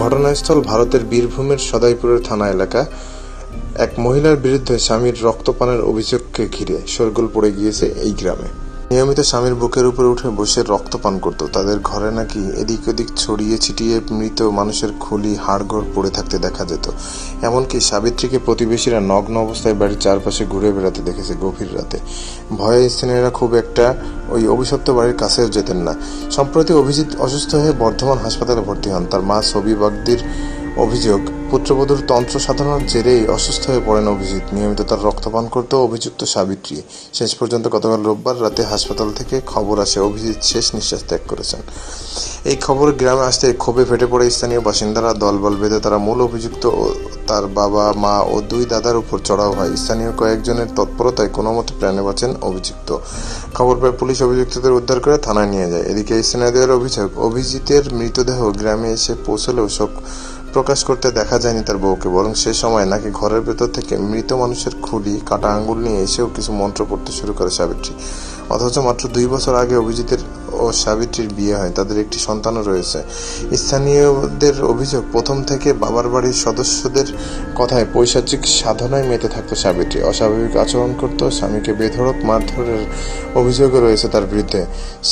ঘটনাস্থল ভারতের বীরভূমের সদাইপুরের থানা এলাকা। এক মহিলার বিরুদ্ধে স্বামীর রক্তপানের অভিযোগকে ঘিরে শোরগোল পড়ে গিয়েছে এই গ্রামে। নিয়মিত স্বামীর বুকের উপরে উঠে বসে রক্তপান করত। তাদের ঘরে নাকি এদিক ওদিক ছড়িয়ে ছিটিয়ে মৃত মানুষের খুলি হাড়গোড় পড়ে থাকতে দেখা যেত। এমনকি সাবিত্রীকে প্রতিবেশীরা নগ্ন অবস্থায় বাড়ির চারপাশে ঘুরে বেড়াতে দেখেছে গভীর রাতে। ভয়ে স্থানীয়রা খুব একটা ওই অভিশপ্ত বাড়ির কাছেও যেতেন না। সম্প্রতি অভিজিৎ অসুস্থ হয়ে বর্ধমান হাসপাতালে ভর্তি হন। তার মা ছবি বাগদির অভিযোগ, পুত্রবধূর তন্ত্র সাধনার জেরেই অসুস্থ হয়ে পড়েন অভিজিৎ। নিয়মিত তার রক্তপান করত অভিযুক্ত সাবিত্রী। শেষ পর্যন্ত গতকাল রোববার রাতে হাসপাতাল থেকে খবর আসে অভিজিৎ শেষ নিঃশ্বাস ত্যাগ করেছেন। এই খবর গ্রামে আসতে ক্ষোভে ফেটে পড়ে স্থানীয় বাসিন্দারা। দলবল বেঁধে তারা মূল অভিযুক্ত ও তার বাবা, মা ও দুই দাদার উপর চড়াও হয়। স্থানীয় কয়েকজনের তৎপরতায় কোনো মতে প্রাণে বাঁচেন অভিযুক্ত। খবর পেয়ে পুলিশ অভিযুক্তদের উদ্ধার করে থানায় নিয়ে যায়। এদিকে স্থানীয়দের অভিযোগ, অভিজিতের মৃতদেহ গ্রামে এসে পৌঁছলেও শোক প্রকাশ করতে দেখা যায়নি তার বউকে, বরং সে সময় নাকি ঘরের ভেতর থেকে মৃত মানুষের খুলি, কাটা আঙ্গুল নিয়ে এসেও কিছু মন্ত্র পড়তে শুরু করে সাবিত্রী। অথচ মাত্র 2 বছর আগে অভিজিতের ও সাবিত্রীর বিয়ে হয়, তাদের একটি সন্তানও রয়েছে। স্থানীয়দের অভিযোগ, প্রথম থেকে বাবার বাড়ির সদস্যদের কথায় পৈশাচিক সাধনায় মেতে থাকতো সাবিত্রী। অস্বাভাবিক আচরণ করত, স্বামীকে বেধড়ক মারধরের অভিযোগও রয়েছে তার বিরুদ্ধে।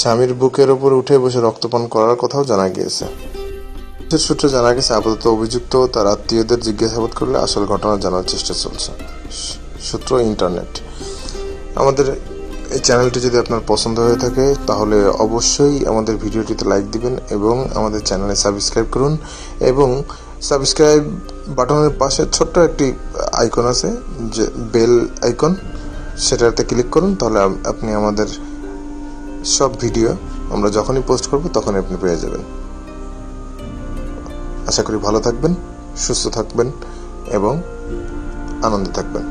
স্বামীর বুকের ওপর উঠে বসে রক্তপান করার কথাও জানা গিয়েছে। সূত্রে জানা গেছে, আপাতত অভিযুক্ত ও তার আত্মীয়দের জিজ্ঞাসাবাদ করলে আসল ঘটনা জানার চেষ্টা চলছে। সূত্র ইন্টারনেট। আমাদের এই চ্যানেলটি যদি আপনার পছন্দ হয়ে থাকে তাহলে অবশ্যই আমাদের ভিডিওটিতে লাইক দিবেন এবং আমাদের চ্যানেলে সাবস্ক্রাইব করুন। এবং সাবস্ক্রাইব বাটনের পাশে ছোট্ট একটি আইকন আছে, যে বেল আইকন, সেটাতে ক্লিক করুন। তাহলে আপনি আমাদের সব ভিডিও আমরা যখনই পোস্ট করব তখনই আপনি পেয়ে যাবেন। আশা করি ভালো থাকবেন, সুস্থ থাকবেন এবং আনন্দে থাকবেন।